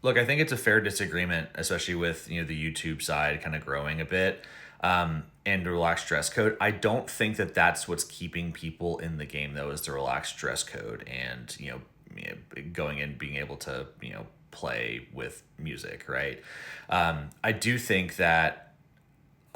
Look, I think it's a fair disagreement, especially with the YouTube side kind of growing a bit, and the relaxed dress code. I don't think that that's what's keeping people in the game though, is the relaxed dress code and going in being able to play with music, right? I do think that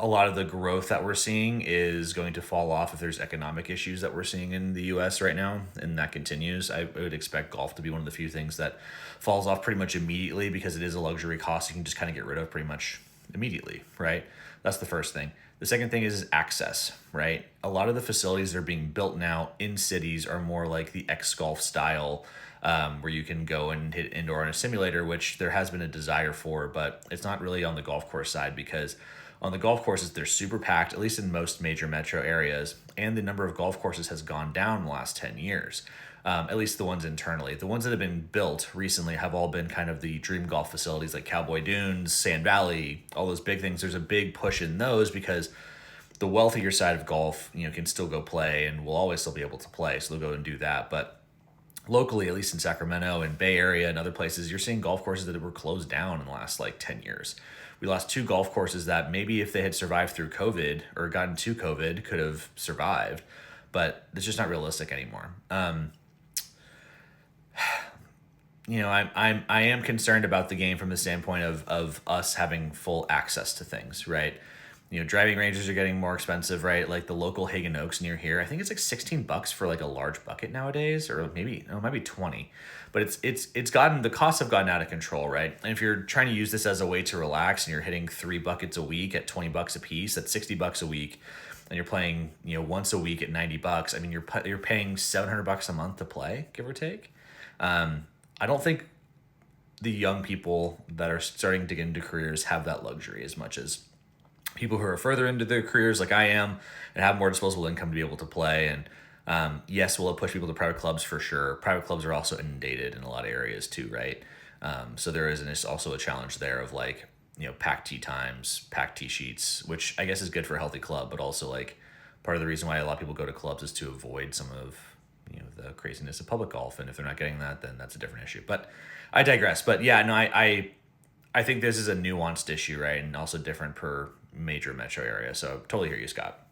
a lot of the growth that we're seeing is going to fall off if there's economic issues that we're seeing in the US right now, and that continues. I would expect golf to be one of the few things that falls off pretty much immediately because it is a luxury cost you can just kind of get rid of pretty much immediately, right? That's the first thing. The second thing is access, right? A lot of the facilities that are being built now in cities are more like the X Golf style, where you can go and hit indoor on a simulator, which there has been a desire for, but it's not really on the golf course side because on the golf courses they're super packed, at least in most major metro areas, and the number of golf courses has gone down in the last 10 years. At least the ones internally. The ones that have been built recently have all been kind of the dream golf facilities like Cowboy Dunes, Sand Valley, all those big things. There's a big push in those because the wealthier side of golf, can still go play and will always still be able to play. So they'll go and do that. But locally, at least in Sacramento and Bay Area and other places, you're seeing golf courses that were closed down in the last like 10 years. We lost two golf courses that maybe if they had survived through COVID or gotten to COVID could have survived, but it's just not realistic anymore. I am concerned about the game from the standpoint of us having full access to things, right? Driving ranges are getting more expensive, right? Like the local Hagen Oaks near here, I think it's like $16 for like a large bucket nowadays, or maybe no, it might be 20. But it's gotten, the costs have gotten out of control, right? And if you're trying to use this as a way to relax and you're hitting 3 buckets a week at $20 a piece, that's $60 a week, and you're playing once a week at $90. I mean, you're paying $700 a month to play, give or take. I don't think the young people that are starting to get into careers have that luxury as much as people who are further into their careers like I am and have more disposable income to be able to play. And yes, will it push people to private clubs for sure? Private clubs are also inundated in a lot of areas too, right? So there is also a challenge there of like, packed tee times, packed tee sheets, which I guess is good for a healthy club, but also like part of the reason why a lot of people go to clubs is to avoid some of the craziness of public golf. And if they're not getting that, then that's a different issue. But I digress. But yeah, no, I think this is a nuanced issue, right? And also different per major metro area. So totally hear you, Scott.